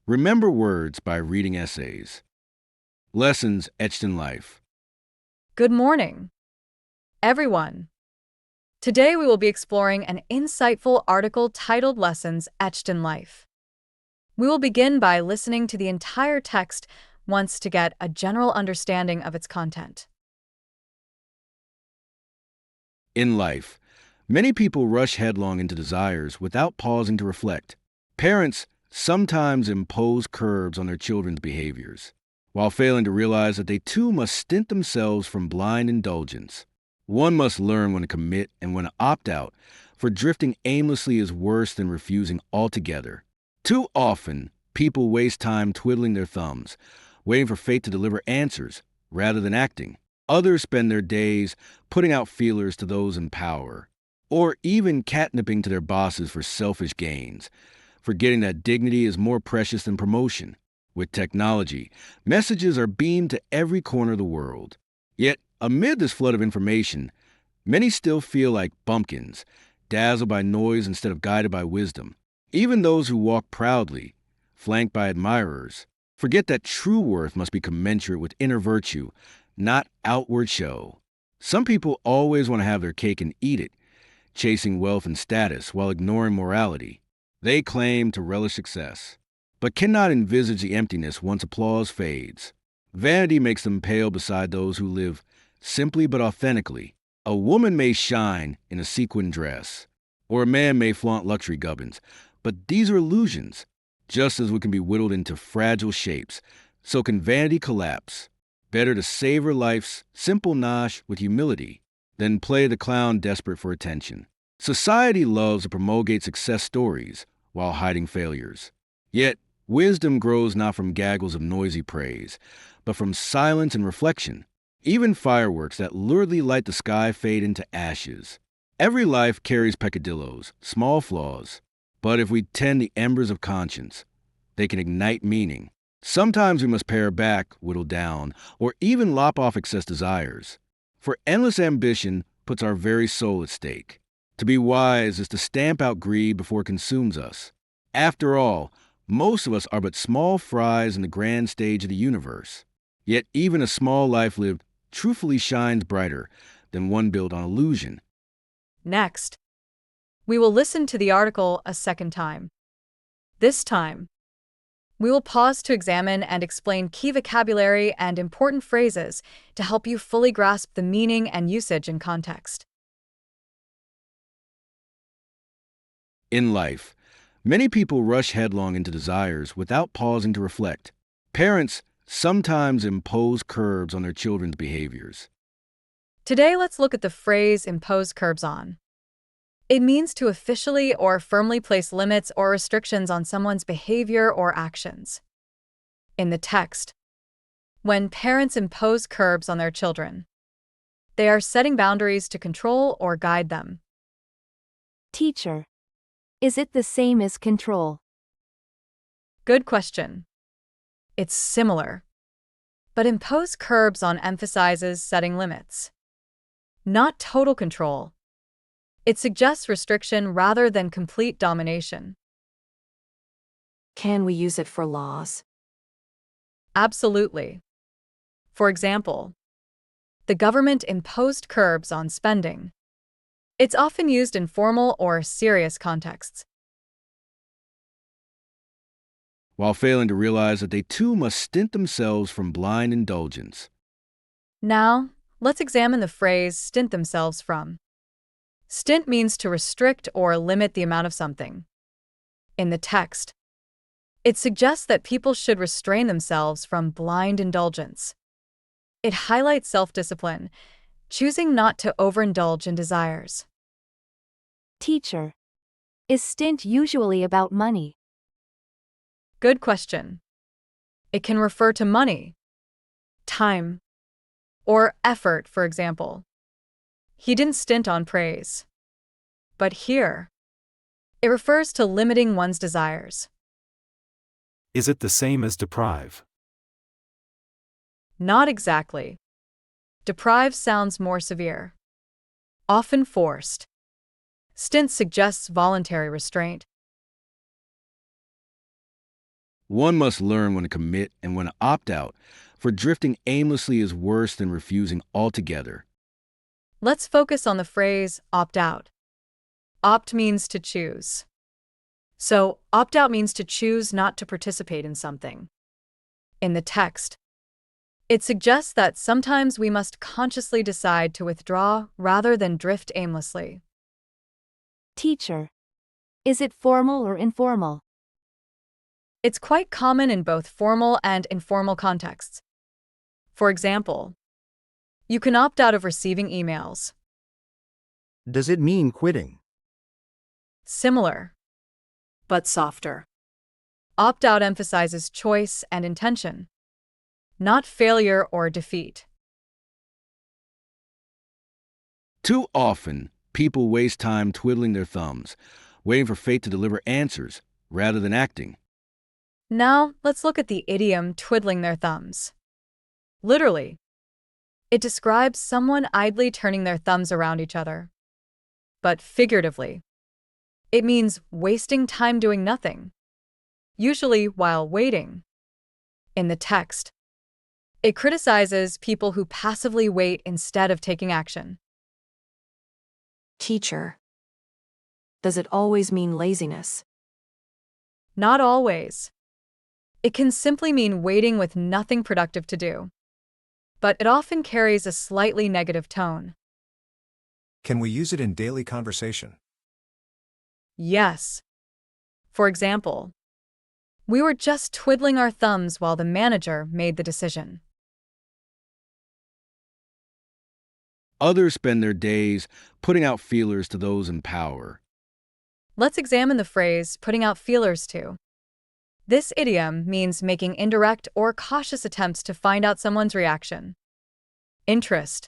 Remember words by reading essays. Lessons etched in life. Good morning, everyone. Today we will be exploring an insightful article titled Lessons Etched in Life. We will begin by listening to the entire text once to get a general understanding of its content. In life, many people rush headlong into desires without pausing to reflect. Parents sometimes impose curbs on their children's behaviors, while failing to realize that they too must stint themselves from blind indulgence. One must learn when to commit and when to opt out, for drifting aimlessly is worse than refusing altogether. Too often, people waste time twiddling their thumbs, waiting for fate to deliver answers rather than acting. Others spend their days putting out feelers to those in power, or even catnipping to their bosses for selfish gains, forgetting that dignity is more precious than promotion. With technology, messages are beamed to every corner of the world. Yet, amid this flood of information, many still feel like bumpkins, dazzled by noise instead of guided by wisdom. Even those who walk proudly, flanked by admirers, forget that true worth must be commensurate with inner virtue, not outward show. Some people always want to have their cake and eat it, chasing wealth and status while ignoring morality. They claim to relish success, but cannot envisage the emptiness once applause fades. Vanity makes them pale beside those who live simply but authentically. A woman may shine in a sequin dress, or a man may flaunt luxury gubbins, but these are illusions. Just as we can be whittled into fragile shapes, so can vanity collapse. Better to savor life's simple nosh with humility than play the clown desperate for attention. Society loves to promulgate success stories while hiding failures. Yet, wisdom grows not from gaggles of noisy praise, but from silence and reflection. Even fireworks that luridly light the sky fade into ashes. Every life carries peccadilloes, small flaws, but if we tend the embers of conscience, they can ignite meaning. Sometimes we must pare back, whittle down, or even lop off excess desires. For endless ambition puts our very soul at stake. To be wise is to stamp out greed before it consumes us. After all, most of us are but small fries in the grand stage of the universe. Yet even a small life lived truthfully shines brighter than one built on illusion. Next, we will listen to the article a second time. This time, we will pause to examine and explain key vocabulary and important phrases to help you fully grasp the meaning and usage in context. In life, many people rush headlong into desires without pausing to reflect. Parents sometimes impose curbs on their children's behaviors. Today, let's look at the phrase impose curbs on. It means to officially or firmly place limits or restrictions on someone's behavior or actions. In the text, when parents impose curbs on their children, they are setting boundaries to control or guide them. Teacher. Is it the same as control? Good question. It's similar, but impose curbs on emphasizes setting limits, not total control. It suggests restriction rather than complete domination. Can we use it for laws? Absolutely. For example, the government imposed curbs on spending. It's often used in formal or serious contexts. While failing to realize that they too must stint themselves from blind indulgence. Now, let's examine the phrase stint themselves from. Stint means to restrict or limit the amount of something. In the text, it suggests that people should restrain themselves from blind indulgence. It highlights self-discipline, choosing not to overindulge in desires. Teacher. Is stint usually about money? Good question. It can refer to money, time, or effort, for example. He didn't stint on praise. But here, it refers to limiting one's desires. Is it the same as deprive? Not exactly. Deprive sounds more severe, often forced. Stint suggests voluntary restraint. One must learn when to commit and when to opt out, for drifting aimlessly is worse than refusing altogether. Let's focus on the phrase opt out. Opt means to choose. So, opt out means to choose not to participate in something. In the text, it suggests that sometimes we must consciously decide to withdraw rather than drift aimlessly. Teacher. Is it formal or informal? It's quite common in both formal and informal contexts. For example, you can opt out of receiving emails. Does it mean quitting? Similar, but softer. Opt out emphasizes choice and intention, not failure or defeat. Too often, people waste time twiddling their thumbs, waiting for fate to deliver answers rather than acting. Now, let's look at the idiom twiddling their thumbs. Literally, it describes someone idly turning their thumbs around each other. But figuratively, it means wasting time doing nothing, usually while waiting. In the text, it criticizes people who passively wait instead of taking action. Teacher. Does it always mean laziness? Not always. It can simply mean waiting with nothing productive to do. But it often carries a slightly negative tone. Can we use it in daily conversation? Yes. For example, we were just twiddling our thumbs while the manager made the decision. Others spend their days putting out feelers to those in power. Let's examine the phrase putting out feelers to. This idiom means making indirect or cautious attempts to find out someone's reaction, interest,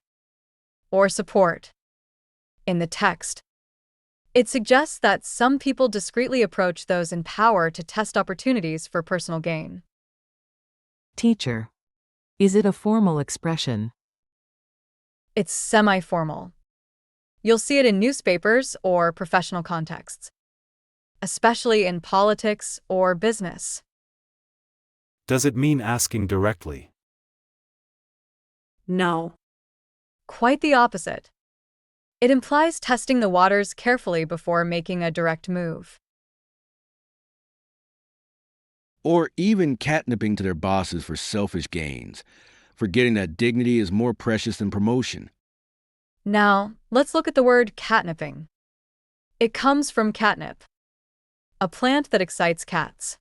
or support. In the text, it suggests that some people discreetly approach those in power to test opportunities for personal gain. Teacher. Is it a formal expression? It's semi-formal. You'll see it in newspapers or professional contexts, especially in politics or business. Does it mean asking directly? No. Quite the opposite. It implies testing the waters carefully before making a direct move. Or even catnipping to their bosses for selfish gains, forgetting that dignity is more precious than promotion. Now, let's look at the word catnipping. It comes from catnip, a plant that excites cats.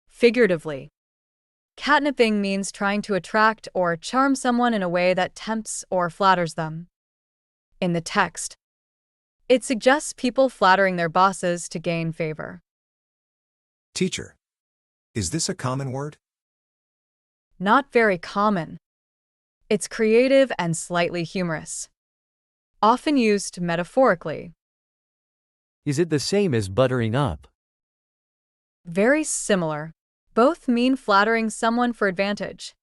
Figuratively, catnipping means trying to attract or charm someone in a way that tempts or flatters them. In the text, it suggests people flattering their bosses to gain favor. Teacher. Is this a common word? Not very common. It's creative and slightly humorous, often used metaphorically. Is it the same as buttering up? Very similar. Both mean flattering someone for advantage.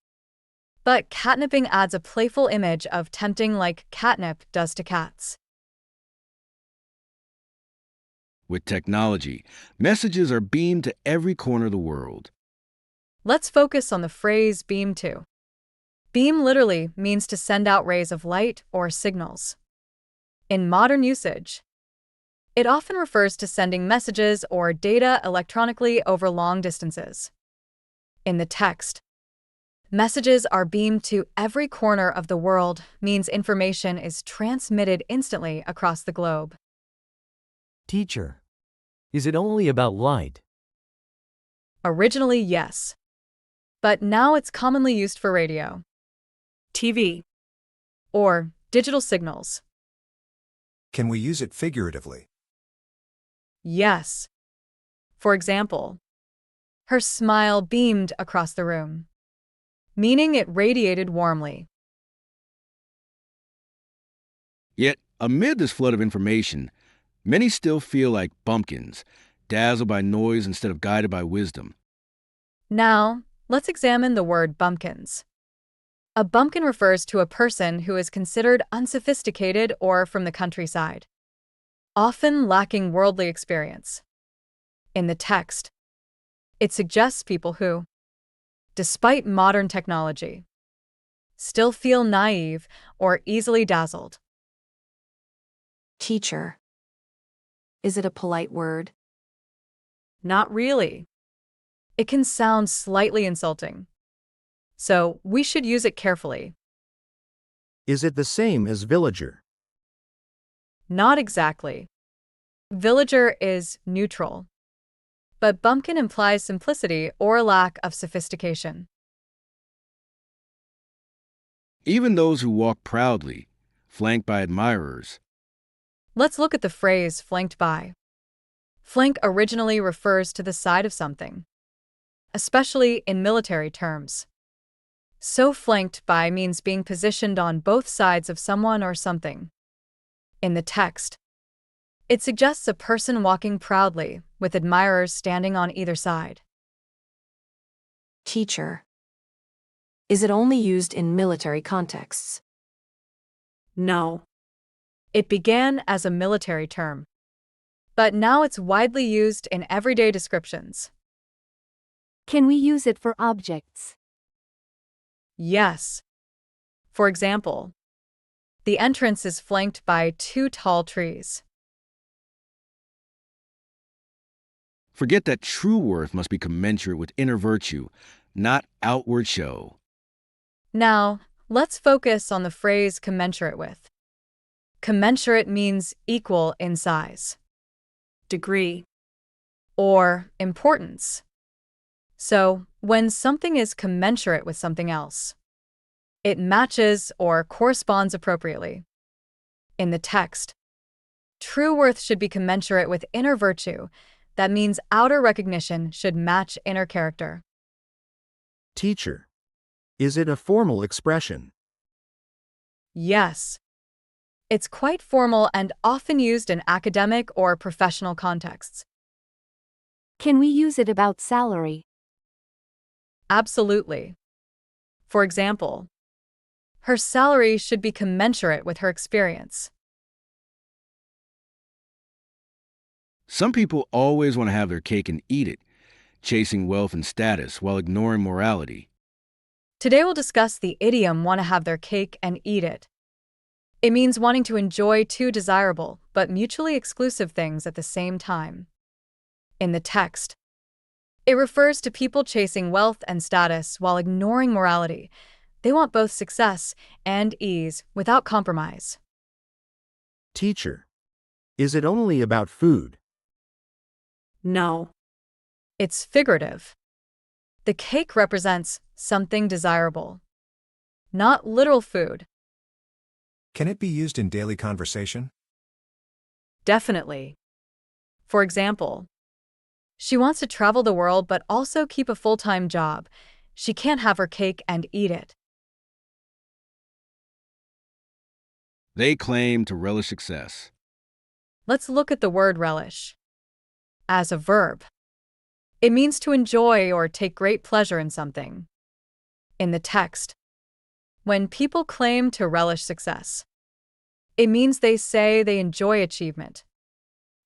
But catnipping adds a playful image of tempting like catnip does to cats. With technology, messages are beamed to every corner of the world. Let's focus on the phrase beam to. Beam literally means to send out rays of light or signals. In modern usage, it often refers to sending messages or data electronically over long distances. In the text, messages are beamed to every corner of the world means information is transmitted instantly across the globe. Teacher. Is it only about light? Originally, yes. But now it's commonly used for radio, TV, or digital signals. Can we use it figuratively? Yes. For example, her smile beamed across the room, meaning it radiated warmly. Yet, amid this flood of information, many still feel like bumpkins, dazzled by noise instead of guided by wisdom. Now, let's examine the word bumpkins. A bumpkin refers to a person who is considered unsophisticated or from the countryside, often lacking worldly experience. In the text, It suggests people who, despite modern technology, still feel naive or easily dazzled. Teacher. Is it a polite word? Not really. It can sound slightly insulting, so we should use it carefully. Is it the same as villager? Not exactly. Villager is neutral, but bumpkin implies simplicity or lack of sophistication. Even those who walk proudly, flanked by admirers. Let's look at the phrase flanked by. Flank originally refers to the side of something, especially in military terms. So flanked by means being positioned on both sides of someone or something. In the text, it suggests a person walking proudly, with admirers standing on either side. Teacher. Is it only used in military contexts? No. It began as a military term, but now it's widely used in everyday descriptions. Can we use it for objects? Yes. For example, the entrance is flanked by 2 tall trees. Forget that true worth must be commensurate with inner virtue, not outward show. Now, let's focus on the phrase commensurate with. Commensurate means equal in size, degree, or importance. So, when something is commensurate with something else, it matches or corresponds appropriately. In the text, true worth should be commensurate with inner virtue. That means outer recognition should match inner character. Teacher. Is it a formal expression? Yes. It's quite formal and often used in academic or professional contexts. Can we use it about salary? Absolutely. For example, her salary should be commensurate with her experience. Some people always want to have their cake and eat it, chasing wealth and status while ignoring morality. Today we'll discuss the idiom want to have their cake and eat it. It means wanting to enjoy two desirable but mutually exclusive things at the same time. In the text, it refers to people chasing wealth and status while ignoring morality. They want both success and ease without compromise. Teacher. Is it only about food? No. It's figurative. The cake represents something desirable, not literal food. Can it be used in daily conversation? Definitely. For example, she wants to travel the world but also keep a full-time job. She can't have her cake and eat it. They claim to relish success. Let's look at the word relish. As a verb, it means to enjoy or take great pleasure in something. In the text, when people claim to relish success, it means they say they enjoy achievement,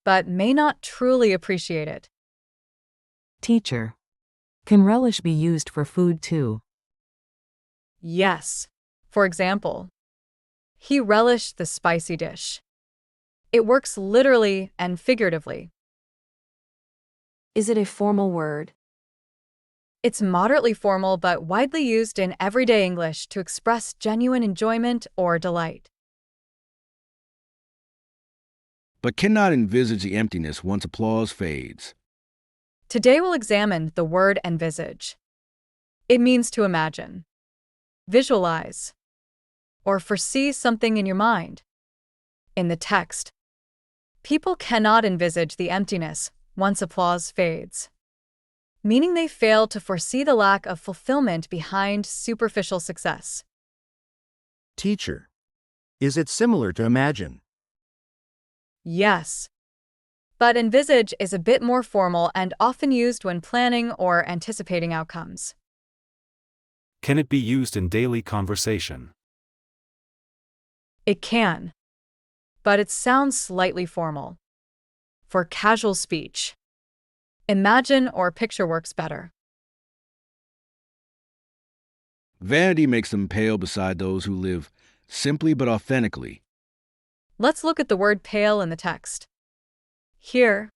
but may not truly appreciate it. Teacher. Can relish be used for food too? Yes. For example, he relished the spicy dish. It works literally and figuratively. Is it a formal word? It's moderately formal but widely used in everyday English to express genuine enjoyment or delight. But cannot envisage the emptiness once applause fades. Today we'll examine the word envisage. It means to imagine, visualize, or foresee something in your mind. In the text, people cannot envisage the emptiness once applause fades, meaning they fail to foresee the lack of fulfillment behind superficial success. Teacher. Is it similar to imagine? Yes. But envisage is a bit more formal and often used when planning or anticipating outcomes. Can it be used in daily conversation? It can, but it sounds slightly formal. For casual speech, Imagine or picture works better. Vanity makes them pale beside those who live simply but authentically. Let's look at the word pale in the text. Here,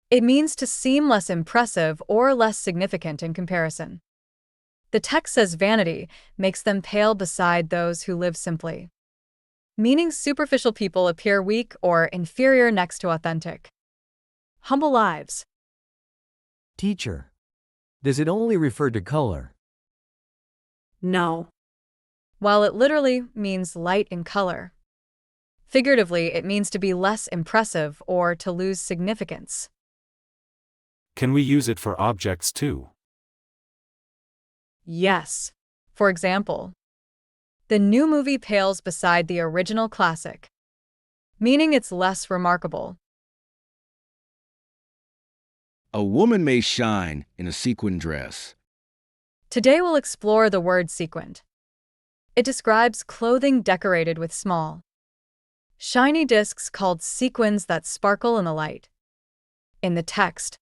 it means to seem less impressive or less significant in comparison. The text says vanity makes them pale beside those who live simply, meaning superficial people appear weak or inferior next to authentic, humble lives. Teacher. Does it only refer to color? No. While it literally means light in color, figuratively it means to be less impressive or to lose significance. Can we use it for objects too? Yes. For example, the new movie pales beside the original classic, meaning it's less remarkable. A woman may shine in a sequin dress. Today we'll explore the word sequined. It describes clothing decorated with small, shiny discs called sequins that sparkle in the light. In the text,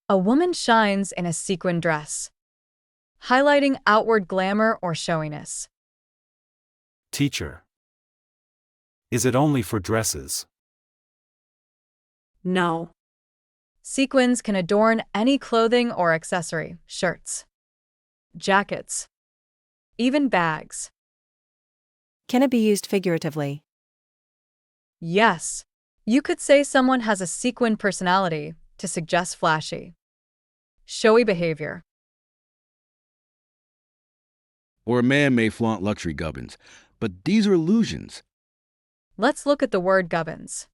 a woman shines in a sequin dress, highlighting outward glamour or showiness. Teacher. Is it only for dresses? No. Sequins can adorn any clothing or accessory, shirts, jackets, even bags. Can it be used figuratively? Yes, you could say someone has a sequin personality to suggest flashy, showy behavior. Or a man may flaunt luxury gubbins, but these are illusions. Let's look at the word gubbins.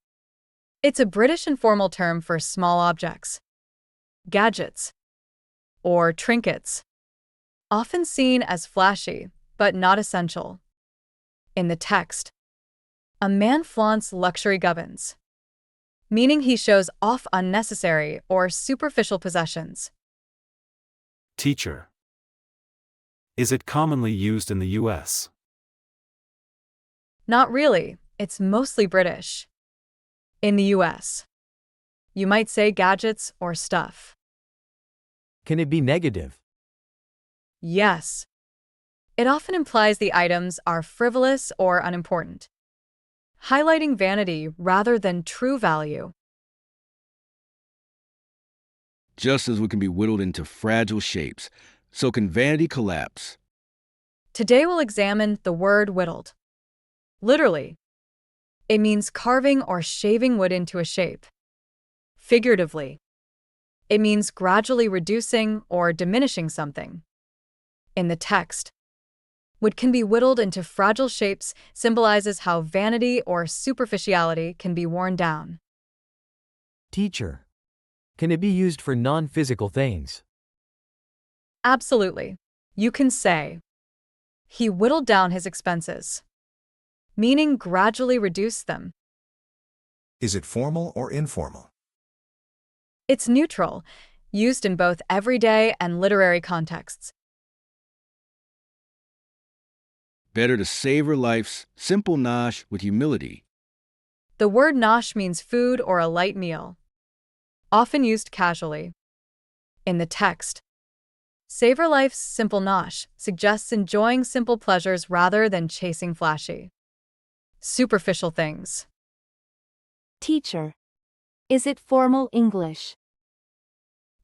It's a British informal term for small objects, gadgets, or trinkets, often seen as flashy, but not essential. In the text, a man flaunts luxury gubbins, meaning he shows off unnecessary or superficial possessions. Teacher. Is it commonly used in the U.S.? Not really, it's mostly British. In the US, you might say gadgets or stuff. Can it be negative? Yes. It often implies the items are frivolous or unimportant, highlighting vanity rather than true value. Just as we can be whittled into fragile shapes, so can vanity collapse. Today we'll examine the word whittled. Literally, it means carving or shaving wood into a shape. Figuratively, it means gradually reducing or diminishing something. In the text, wood can be whittled into fragile shapes symbolizes how vanity or superficiality can be worn down. Teacher. Can it be used for non-physical things? Absolutely. You can say, he whittled down his expenses, meaning gradually reduced them. Is it formal or informal? It's neutral, used in both everyday and literary contexts. Better to savor life's simple nosh with humility. The word nosh means food or a light meal, often used casually. In the text, savor life's simple nosh suggests enjoying simple pleasures rather than chasing flashy, superficial things. Teacher. Is it formal English?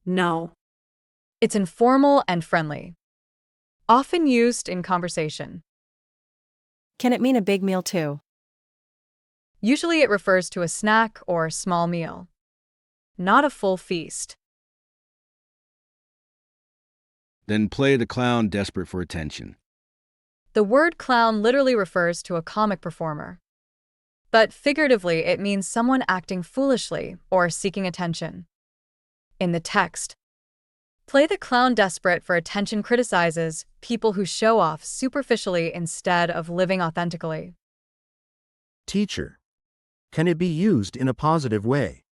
No. It's informal and friendly, often used in conversation. Can it mean a big meal too? Usually it refers to a snack or small meal, not a full feast. Then play the clown desperate for attention. The word clown literally refers to a comic performer, but figuratively it means someone acting foolishly or seeking attention. In the text, play the clown desperate for attention criticizes people who show off superficially instead of living authentically. Teacher. Can it be used in a positive way?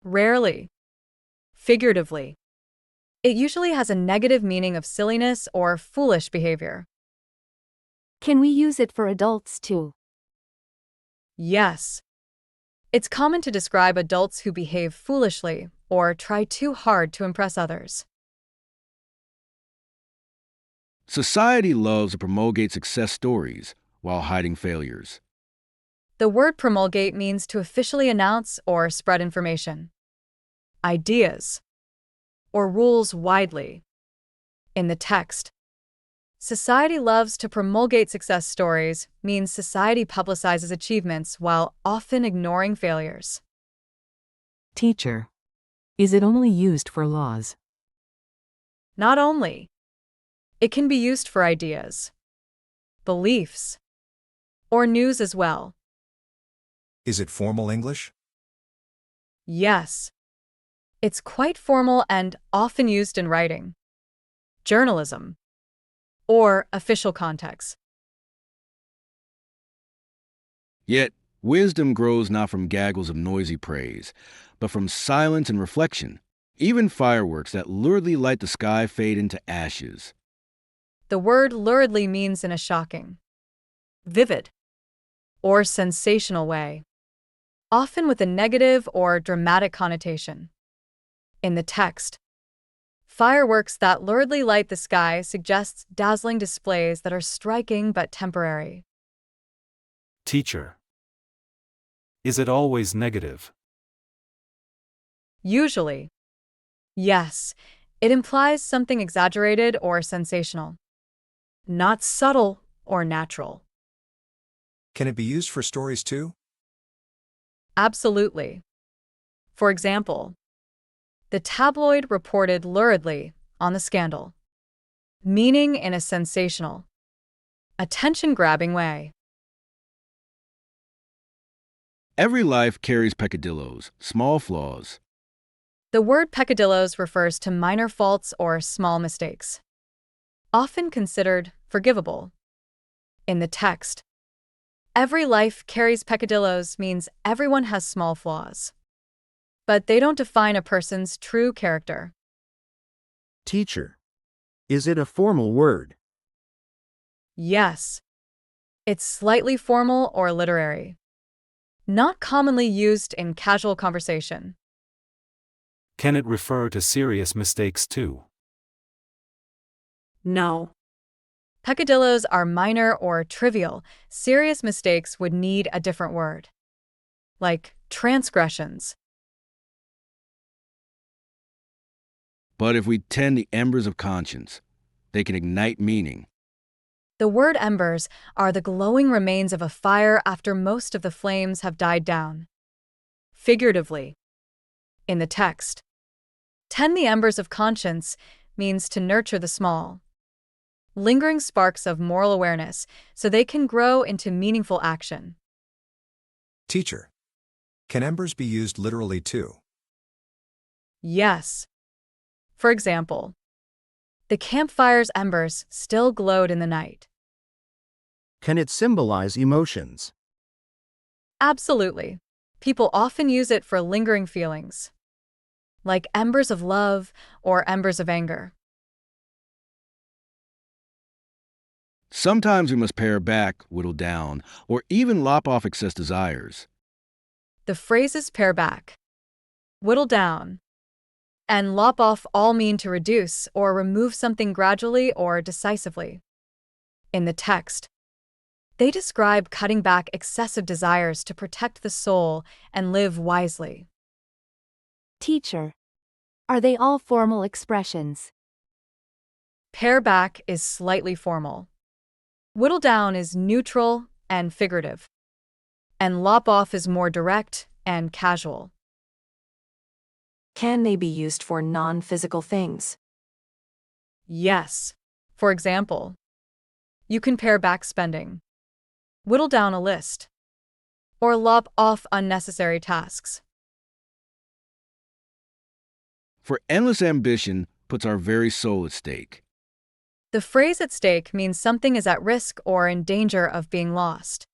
Rarely. Figuratively, it usually has a negative meaning of silliness or foolish behavior. Can we use it for adults too? Yes. It's common to describe adults who behave foolishly or try too hard to impress others. Society loves to promulgate success stories while hiding failures. The word promulgate means to officially announce or spread information, ideas, or rules widely. In the text, society loves to promulgate success stories means society publicizes achievements while often ignoring failures. Teacher. Is it only used for laws? Not only, it can be used for ideas, beliefs, or news as well. Is it formal English? Yes, it's quite formal and often used in writing, journalism, or official contexts. Yet, wisdom grows not from gaggles of noisy praise, but from silence and reflection. Even fireworks that luridly light the sky fade into ashes. The word luridly means in a shocking, vivid, or sensational way, often with a negative or dramatic connotation. In the text, fireworks that luridly light the sky suggests dazzling displays that are striking but temporary. Teacher. Is it always negative? Usually, yes, it implies something exaggerated or sensational, not subtle or natural. Can it be used for stories too? Absolutely. For example, the tabloid reported luridly on the scandal, meaning in a sensational, attention-grabbing way. Every life carries peccadillos, small flaws. The word peccadillos refers to minor faults or small mistakes, often considered forgivable. In the text, every life carries peccadillos means everyone has small flaws, but they don't define a person's true character. Teacher. Is it a formal word? Yes, it's slightly formal or literary, not commonly used in casual conversation. Can it refer to serious mistakes too? No. Peccadillos are minor or trivial. Serious mistakes would need a different word, like transgressions. But if we tend the embers of conscience, they can ignite meaning. The word embers are the glowing remains of a fire after most of the flames have died down. Figuratively, in the text, tend the embers of conscience means to nurture the small, lingering sparks of moral awareness so they can grow into meaningful action. Teacher. Can embers be used literally too? Yes. For example, the campfire's embers still glowed in the night. Can it symbolize emotions? Absolutely. People often use it for lingering feelings, like embers of love or embers of anger. Sometimes we must pare back, whittle down, or even lop off excess desires. The phrases pare back, whittle down, and lop off all mean to reduce or remove something gradually or decisively. In the text, they describe cutting back excessive desires to protect the soul and live wisely. Teacher. Are they all formal expressions? Pare back is slightly formal. Whittle down is neutral and figurative. And lop off is more direct and casual. Can they be used for non-physical things? Yes. For example, you can pare back spending, whittle down a list, or lop off unnecessary tasks. For endless ambition puts our very soul at stake. The phrase at stake means something is at risk or in danger of being lost.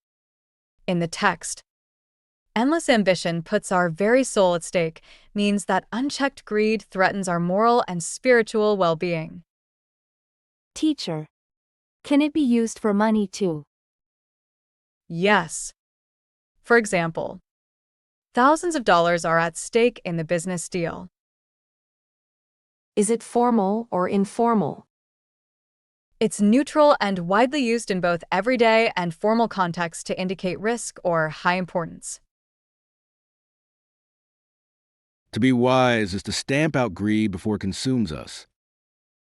In the text, endless ambition puts our very soul at stake means that unchecked greed threatens our moral and spiritual well-being. Teacher. Can it be used for money too? Yes. For example, thousands of dollars are at stake in the business deal. Is it formal or informal? It's neutral and widely used in both everyday and formal contexts to indicate risk or high importance. To be wise is to stamp out greed before it consumes us.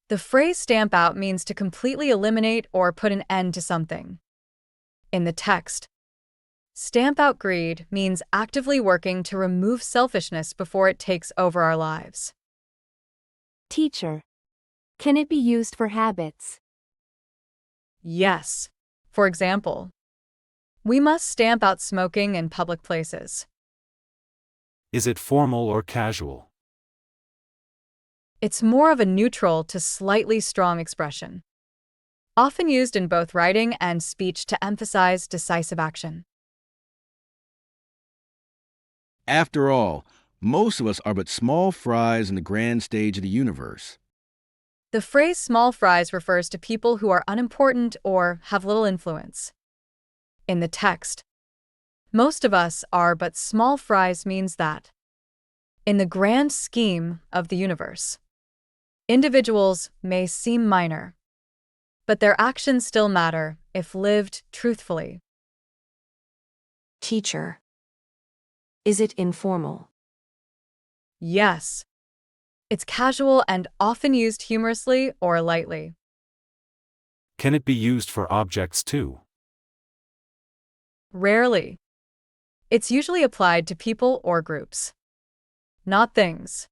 The phrase stamp out means to completely eliminate or put an end to something. In the text, stamp out greed means actively working to remove selfishness before it takes over our lives. Teacher. Can it be used for habits? Yes. For example, we must stamp out smoking in public places. Is it formal or casual? It's more of a neutral to slightly strong expression, often used in both writing and speech to emphasize decisive action. After all, most of us are but small fries in the grand stage of the universe. The phrase small fries refers to people who are unimportant or have little influence. In the text, most of us are but small fries means that, in the grand scheme of the universe, individuals may seem minor, but their actions still matter if lived truthfully. Teacher. Is it informal? Yes. It's casual and often used humorously or lightly. Can it be used for objects too? Rarely. It's usually applied to people or groups, not things.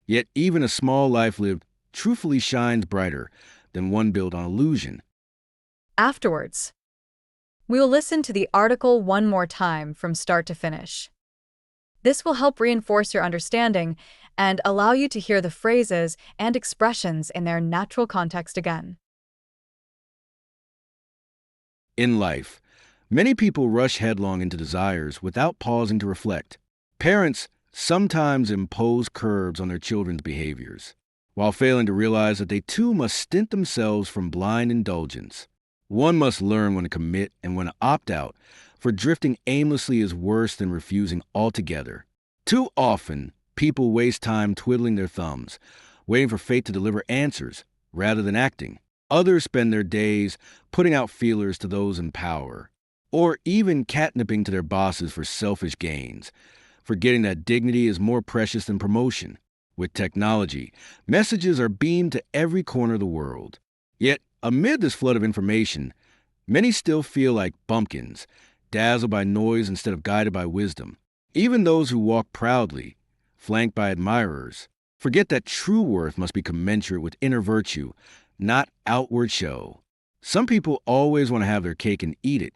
Yet even a small life lived truthfully shines brighter than one built on illusion. Afterwards, we will listen to the article one more time from start to finish. This will help reinforce your understanding and allow you to hear the phrases and expressions in their natural context again. In life, many people rush headlong into desires without pausing to reflect. Parents sometimes impose curbs on their children's behaviors, while failing to realize that they too must stint themselves from blind indulgence. One must learn when to commit and when to opt out, for drifting aimlessly is worse than refusing altogether. Too often, people waste time twiddling their thumbs, waiting for fate to deliver answers rather than acting. Others spend their days putting out feelers to those in power, or even catnipping to their bosses for selfish gains, forgetting that dignity is more precious than promotion. With technology, messages are beamed to every corner of the world. Yet, amid this flood of information, many still feel like bumpkins, dazzled by noise instead of guided by wisdom. Even those who walk proudly, flanked by admirers, forget that true worth must be commensurate with inner virtue, not outward show. Some people always want to have their cake and eat it,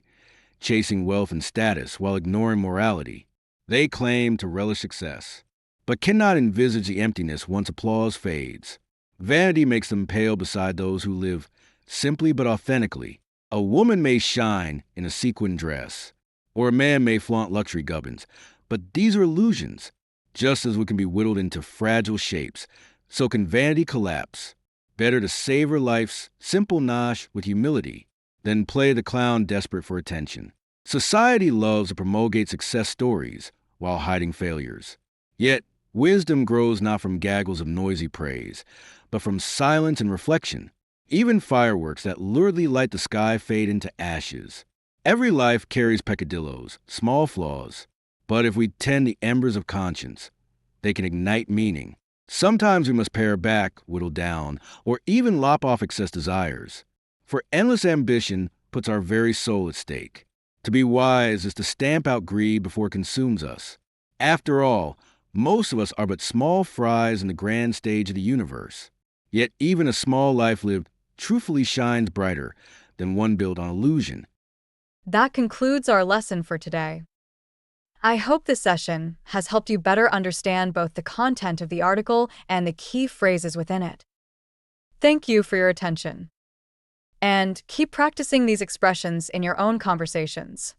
chasing wealth and status while ignoring morality. They claim to relish success, but cannot envisage the emptiness once applause fades. Vanity makes them pale beside those who live simply but authentically. A woman may shine in a sequin dress, or a man may flaunt luxury gubbins, but these are illusions. Just as we can be whittled into fragile shapes, so can vanity collapse. Better to savor life's simple nosh with humility than play the clown desperate for attention. Society loves to promulgate success stories while hiding failures. Yet, wisdom grows not from gaggles of noisy praise, but from silence and reflection. Even fireworks that luridly light the sky fade into ashes. Every life carries peccadilloes, small flaws, but if we tend the embers of conscience, they can ignite meaning. Sometimes we must pare back, whittle down, or even lop off excess desires. For endless ambition puts our very soul at stake. To be wise is to stamp out greed before it consumes us. After all, most of us are but small fries in the grand stage of the universe. Yet even a small life lived truthfully shines brighter than one built on illusion. That concludes our lesson for today. I hope this session has helped you better understand both the content of the article and the key phrases within it. Thank you for your attention. And keep practicing these expressions in your own conversations.